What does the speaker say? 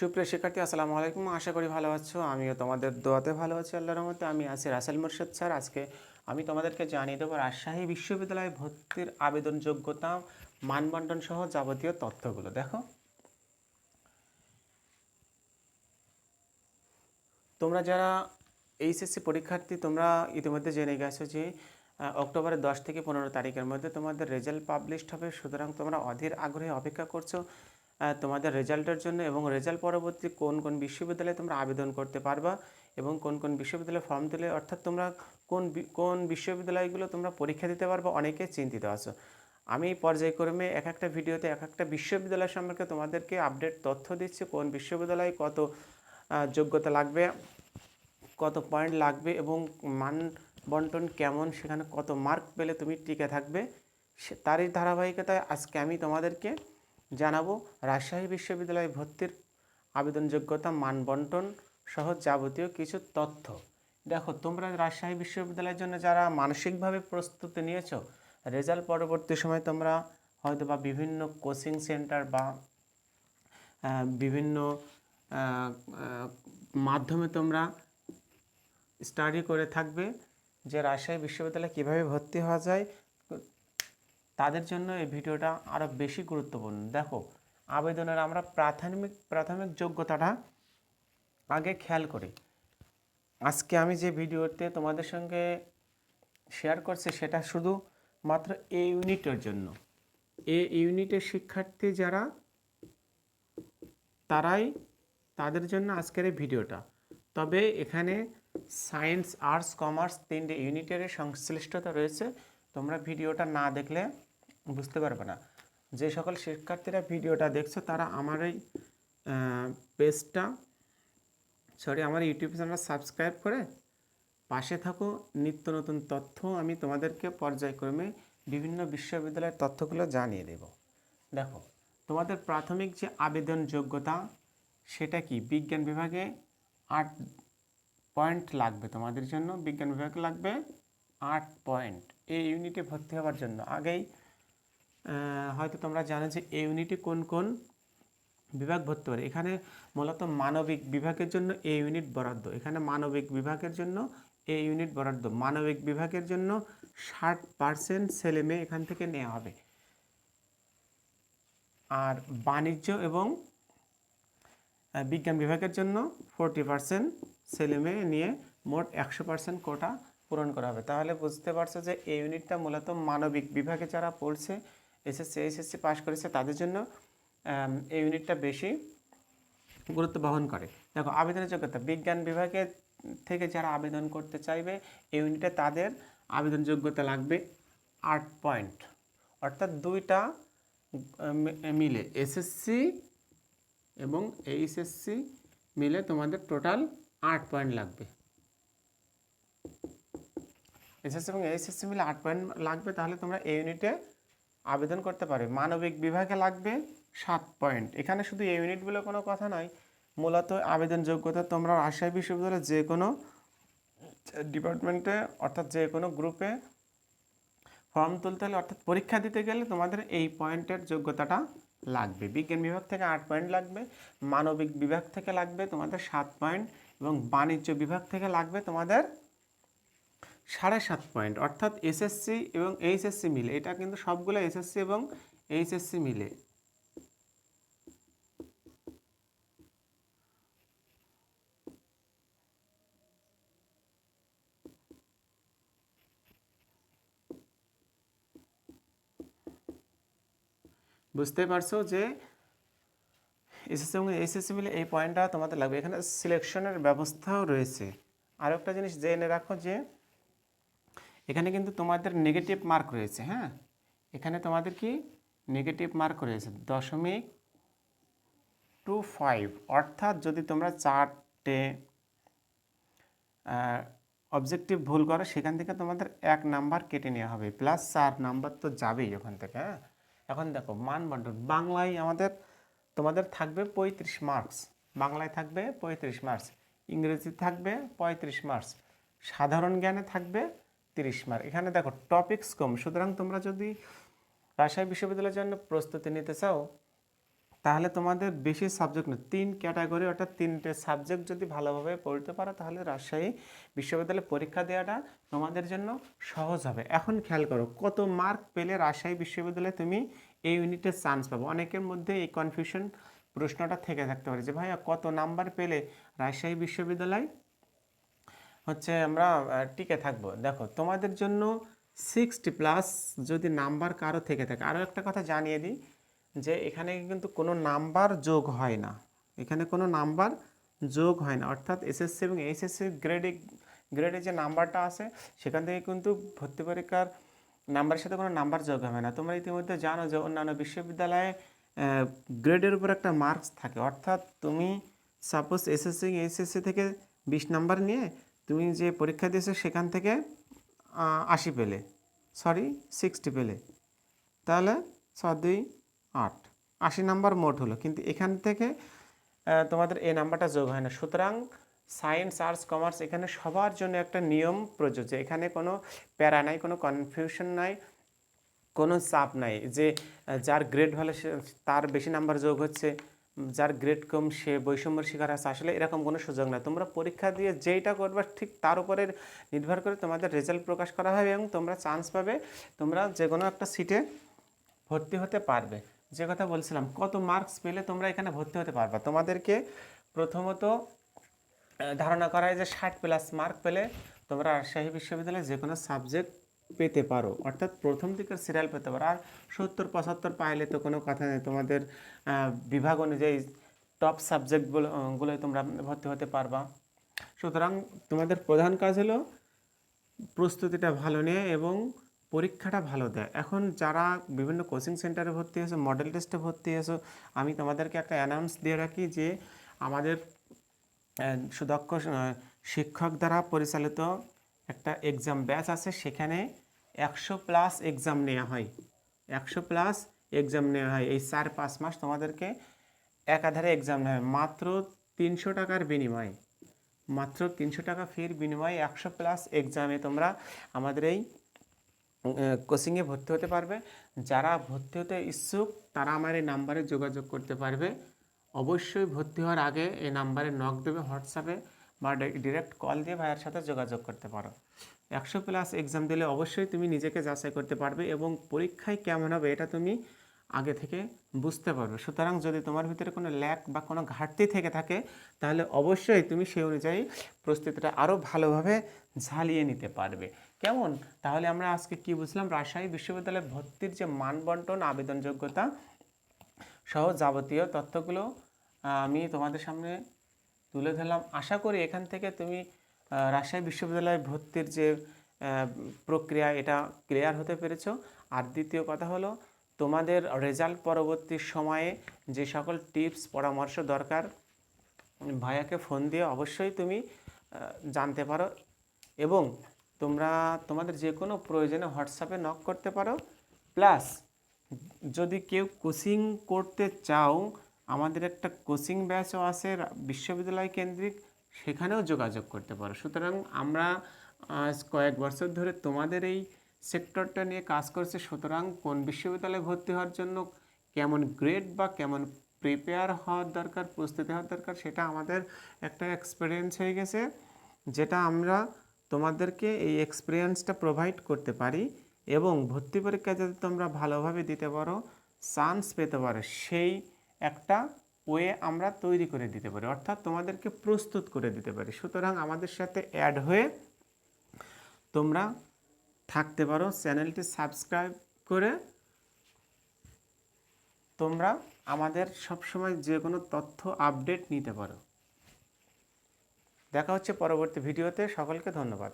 সুপ্রিয় শিক্ষার্থী আসসালামু আলাইকুম। আশা করি ভালো আছো। আমিও তোমাদের দোয়াতে ভালো আছি আল্লাহর রহমতে। আমি আছি রাসেল মোর্শেদ স্যার। আজকে আমি তোমাদেরকে জানিয়ে দেবো রাজশাহী বিশ্ববিদ্যালয়ে ভর্তির আবেদন যোগ্যতা, মানবন্টন সহ যাবতীয় তথ্যগুলো। দেখো, তোমরা যারা এইচএসসি পরীক্ষার্থী তোমরা ইতিমধ্যে জেনে গেছো যে অক্টোবরের 10 থেকে 15 তারিখের মধ্যে তোমাদের রেজাল্ট পাবলিশড হবে। সুতরাং তোমরা অধীর আগ্রহে অপেক্ষা করছো তোমাদের রেজাল্টের জন্য, এবং রেজাল্ট পরবর্তী কোন কোন বিশ্ববিদ্যালয়ে তোমরা আবেদন করতে পারবা এবং কোন কোন বিশ্ববিদ্যালয়ে ফর্ম দিলে, অর্থাৎ তোমরা কোন বিশ্ববিদ্যালয়গুলো তোমরা পরীক্ষা দিতে পারবে, অনেকে চিন্তিত আছো। আমি পর্যায়ক্রমে এক একটা ভিডিওতে এক একটা বিশ্ববিদ্যালয় সম্পর্কে তোমাদেরকে আপডেট তথ্য দিচ্ছি। কোন বিশ্ববিদ্যালয়ে কত যোগ্যতা লাগবে, কত পয়েন্ট লাগবে এবং মান বন্টন কেমন, সেখানে কত মার্ক পেলে তুমি টিকে থাকবে, তারই ধারাবাহিকতায় আজকে আমি তোমাদেরকে জানাবো রাজশাহী বিশ্ববিদ্যালয়ে ভর্তির আবেদন যোগ্যতা, মান বন্টন সহ যাবতীয় কিছু তথ্য। দেখো, তোমরা রাজশাহী বিশ্ববিদ্যালয়ের জন্য যারা মানসিকভাবে প্রস্তুতি নিয়েছো, রেজাল্ট পরবর্তী সময় তোমরা হয়তো বা বিভিন্ন কোচিং সেন্টার বা বিভিন্ন মাধ্যমে তোমরা স্টাডি করে থাকবে যে রাজশাহী বিশ্ববিদ্যালয়ে কীভাবে ভর্তি হওয়া যায়। তাদের জন্য এই ভিডিওটা আরও বেশি গুরুত্বপূর্ণ। দেখো, আবেদনের আমরা প্রাথমিক যোগ্যতাটা আগে খেয়াল করি। আজকে আমি যে ভিডিওতে তোমাদের সঙ্গে শেয়ার করছি সেটা শুধু মাত্র এ ইউনিটের জন্য। এ ইউনিটের শিক্ষার্থী যারা, তাদের জন্য আজকের এই ভিডিওটা। তবে এখানে সায়েন্স, আর্টস, কমার্স তিনটে ইউনিটের সংশ্লিষ্টতা রয়েছে। তোমরা ভিডিওটা না দেখলে বুঝতে পারবে না। যে সকল শিক্ষার্থীরা ভিডিওটা দেখছো তারা আমার এই আমার ইউটিউব চ্যানেল সাবস্ক্রাইব করে পাশে থাকো। নিত্য নতুন তথ্য আমি তোমাদেরকে পর্যায়ক্রমে বিভিন্ন বিশ্ববিদ্যালয়ের তথ্যগুলো জানিয়ে দেব। দেখো, তোমাদের প্রাথমিক যে আবেদন যোগ্যতা সেটা কি? বিজ্ঞান বিভাগে 8 পয়েন্ট লাগবে তোমাদের জন্য। বিজ্ঞান বিভাগে লাগবে 8 পয়েন্ট এই ইউনিটে ভর্তি হওয়ার জন্য। আগেই হয়তো তোমরা জানো যে এই ইউনিটে কোন কোন বিভাগ ভর্তি পারে। এখানে মূলত মানবিক বিভাগের জন্য এই ইউনিট বরাদ্দ। এখানে মানবিক বিভাগের জন্য এই ইউনিট বরাদ্দ। মানবিক বিভাগের জন্য 60% ছেলে মেয়ে এখান থেকে নেওয়া হবে। আর বাণিজ্য এবং বিজ্ঞান বিভাগের জন্য 40% ছেলে মেয়ে নিয়ে মোট 100% কোটা পূরণ করা হবে। তাহলে বুঝতে পারছো যে এই ইউনিটটা মূলত মানবিক বিভাগে যারা পড়ছে, এইচএসসি পাস করেছে, তাদের জন্য এই ইউনিটটা বেশি গুরুত্ব বহন করে। দেখো, আবেদনের যোগ্যতা বিজ্ঞান বিভাগে থেকে যারা আবেদন করতে চাইবে এই ইউনিটে তাদের আবেদন যোগ্যতা লাগবে 8 পয়েন্ট, অর্থাৎ দুইটা মিলে এসএসসি এবং এইচএসসি মিলে তোমাদের টোটাল 8 পয়েন্ট লাগবে। এসএসসি এবং এইচএসসি মিলে 8 পয়েন্ট লাগবে। তাহলে তোমরা এই ইউনিটে আবেদন করতে পারবে। মানবিক বিভাগে লাগবে 7 পয়েন্ট। এখানে শুধু এই ইউনিট বলে কোনো কথা নয়, মূলত আবেদন যোগ্যতা তোমরা রাজশাহী বিশ্ববিদ্যালয়ের যে কোনো ডিপার্টমেন্টে, অর্থাৎ যে কোনো গ্রুপে ফর্ম তুলতে হলে, অর্থাৎ পরীক্ষা দিতে গেলে তোমাদের এই পয়েন্টের যোগ্যতাটা লাগবে। বিজ্ঞান বিভাগ থেকে 8 পয়েন্ট লাগবে, মানবিক বিভাগ থেকে লাগবে তোমাদের 7 পয়েন্ট এবং বাণিজ্য বিভাগ থেকে লাগবে তোমাদের 7.5 পয়েন্ট। অর্থাৎ এসএসসি এবং এইচএসসি মিলে, এটা কিন্তু সবগুলো এসএসসি এবং এইচএসসি মিলে বুঝতে পারছো যে এসএসসি এবং এইচএসসি মিলে এই পয়েন্টটা তোমাদের লাগবে। এখানে সিলেকশনের ব্যবস্থাও রয়েছে। আরও একটা জিনিস জেনে রাখো যে এখানে কিন্তু তোমাদের নেগেটিভ মার্ক রয়েছে। হ্যাঁ, এখানে তোমাদের কি নেগেটিভ মার্ক রয়েছে 0.25। অর্থাৎ যদি তোমরা 4টে অবজেক্টিভ ভুল করো, সেখান থেকে তোমাদের 1 নাম্বার কেটে নেওয়া হবে, প্লাস 4 নাম্বার তো যাবেই ওখান থেকে। হ্যাঁ, এখন দেখো মান বন্টন। বাংলায় তোমাদের থাকবে 35 মার্কস, বাংলায় থাকবে 35 মার্কস, ইংরেজি থাকবে 35 মার্কস, সাধারণ জ্ঞানে থাকবে 30 মার্ক। এখানে দেখো টপিকস কম। সুতরাং তোমরা যদি রাজশাহী বিশ্ববিদ্যালয়ের জন্য প্রস্তুতি নিতে চাও, তাহলে তোমাদের বেশি সাবজেক্ট না, 3 ক্যাটাগরি অর্থাৎ 3টে সাবজেক্ট যদি ভালোভাবে পড়তে পারো তাহলে রাজশাহী বিশ্ববিদ্যালয়ে পরীক্ষা দেওয়াটা তোমাদের জন্য সহজ হবে। এখন খেয়াল করো কত মার্ক পেলে রাজশাহী বিশ্ববিদ্যালয়ে তুমি এই ইউনিটে চান্স পাবো। অনেকের মধ্যে এই কনফিউশন প্রশ্নটা থেকে থাকতে পারে যে ভাইয়া কত নাম্বার পেলে রাজশাহী বিশ্ববিদ্যালয় হচ্ছে আমরা টিকে থাকবো। দেখো তোমাদের জন্য 60+ যদি নাম্বার কারো থেকে থাকে, আরও একটা কথা জানিয়ে দিই যে এখানে কিন্তু কোনো নাম্বার যোগ হয় না, এখানে কোনো নাম্বার যোগ হয় না, অর্থাৎ এসএসসি এবং এইচএসসি গ্রেডে যে নাম্বারটা আছে সেখান থেকে কিন্তু ভর্তি পরীক্ষার নাম্বারের সাথে কোনো নাম্বার যোগ হবে না। তোমরা ইতিমধ্যে জানো যে অন্যান্য বিশ্ববিদ্যালয়ে গ্রেডের উপর একটা মার্কস থাকে, অর্থাৎ তুমি সাপোজ এসএসসি এইচএসসি থেকে 20 নাম্বার নিয়ে তুমি যে পরীক্ষা দিয়েছো সেখান থেকে 80 পেলে, সরি 60 পেলে, তাহলে 6 2 8, 80 নাম্বার মোট হলো, কিন্তু এখান থেকে তোমাদের এই নাম্বারটা যোগ হয় না। সুতরাং সায়েন্স আর্টস কমার্স এখানে সবার জন্য একটা নিয়ম প্রযোজ্য, এখানে কোনো প্যারা নাই, কোনো কনফিউশন নাই, কোনো চাপ নাই যে যার গ্রেড ভালো সে তার বেশি নাম্বার যোগ হচ্ছে, যার গ্রেড কম সে বৈষম্যের শিকার আছে, আসলে এরকম কোনো সুযোগ নাই। তোমরা পরীক্ষা দিয়ে যেইটা করবে ঠিক তার উপরে নির্ভর করে তোমাদের রেজাল্ট প্রকাশ করা হবে এবং তোমরা চান্স পাবে, তোমরা যে কোনো একটা সিটে ভর্তি হতে পারবে। যে কথা বলছিলাম কত মার্কস পেলে তোমরা এখানে ভর্তি হতে পারবে, তোমাদেরকে প্রথমত ধারণা করা হয় যে 60+ মার্ক পেলে তোমরা রাজশাহী বিশ্ববিদ্যালয়ে যে কোনো সাবজেক্ট পেতে পারো, অর্থাৎ প্রথম দিকের সিরিয়াল পেতে পারো। আর 70-75 পাইলে তো কোনো কথা নেই, তোমাদের বিভাগ অনুযায়ী টপ সাবজেক্টগুলোই তোমরা ভর্তি হতে পারবা। সুতরাং তোমাদের প্রধান কাজ হলো প্রস্তুতিটা ভালো নেয় এবং পরীক্ষাটা ভালো দেয়। এখন যারা বিভিন্ন কোচিং সেন্টারে ভর্তি হয়েছে, মডেল টেস্টে ভর্তি হয়েছে, আমি তোমাদেরকে একটা অ্যানাউন্স দিয়ে রাখি যে আমাদের সুদক্ষ শিক্ষক দ্বারা পরিচালিত একটা এক্সাম ব্যাচ আছে, সেখানে 100+ এক্সাম নেওয়া হয়, 100+ এক্সাম নেওয়া হয়। এই 4-5 মাস তোমাদেরকে একাধারে এক্সাম নেওয়া হয় মাত্র 300 টাকার বিনিময়ে, মাত্র 300 টাকা ফির বিনিময়ে 100+ এক্সামে তোমরা আমাদের এই কোচিংয়ে ভর্তি হতে পারবে। যারা ভর্তি হতে ইচ্ছুক তারা আমার এই নাম্বারে যোগাযোগ করতে পারবে। অবশ্যই ভর্তি হওয়ার আগে এই নাম্বারে নক দেবে হোয়াটসঅ্যাপে বা ডিরেক্ট কল দিয়ে ভাইয়ের সাথে যোগাযোগ করতে পারো। 100+ এক্সাম দিলে অবশ্যই তুমি নিজেকে যাচাই করতে পারবে এবং পরীক্ষায় কেমন হবে এটা তুমি আগে থেকে বুঝতে পারবে। সুতরাং যদি তোমার ভিতরে কোনো ল্যাক বা কোনো ঘাটতি থেকে থাকে তাহলে অবশ্যই তুমি সেই অনুযায়ী প্রস্তুতিটা আরও ভালোভাবে ঝালিয়ে নিতে পারবে। কেমন? তাহলে আমরা আজকে কি বুঝলাম, রাজশাহী বিশ্ববিদ্যালয়ে ভর্তির যে মানবন্টন, আবেদন যোগ্যতা সহ যাবতীয় তথ্যগুলো আমি তোমাদের সামনে তুলে ধরলাম। আশা করি এখান থেকে তুমি রাজশাহী বিশ্ববিদ্যালয়ে ভর্তির যে প্রক্রিয়া এটা ক্লিয়ার হতে পেরেছো। আর দ্বিতীয় কথা হলো তোমাদের রেজাল্ট পরবর্তী সময়ে যে সকল টিপস পরামর্শ দরকার ভাইয়াকে ফোন দিয়ে অবশ্যই তুমি জানতে পারো এবং তোমরা তোমাদের যে কোনো প্রয়োজনে হোয়াটসঅ্যাপে নক করতে পারো। প্লাস যদি কেউ কোচিং করতে চাও, আমাদের একটা কোচিং ব্যাচও আছে বিশ্ববিদ্যালয় কেন্দ্রিক, সেখানেও যোগাযোগ করতে পারো। সুতরাং আমরা আজ কয়েক বছর ধরে তোমাদের এই সেক্টরটা নিয়ে কাজ করছি। সুতরাং কোন বিশ্ববিদ্যালয়ে ভর্তি হওয়ার জন্য কেমন গ্রেড বা কেমন প্রিপেয়ার হওয়ার দরকার, প্রস্তুতি হওয়ার দরকার, সেটা আমাদের একটা এক্সপিরিয়েন্স হয়ে গেছে, যেটা আমরা তোমাদেরকে এই এক্সপিরিয়েন্সটা প্রোভাইড করতে পারি এবং ভর্তি পরীক্ষা যাতে তোমরা ভালোভাবে দিতে পারো, চান্স পেতে পারো, সেই একটা ওয়ে আমরা তৈরি করে দিতে পারি, অর্থাৎ তোমাদেরকে প্রস্তুত করে দিতে পারি। সুতরাং আমাদের সাথে অ্যাড হয়ে তোমরা থাকতে পারো, চ্যানেলটি সাবস্ক্রাইব করে তোমরা আমাদের সবসময় যে কোনো তথ্য আপডেট নিতে পারো। দেখা হচ্ছে পরবর্তী ভিডিওতে। সকলকে ধন্যবাদ।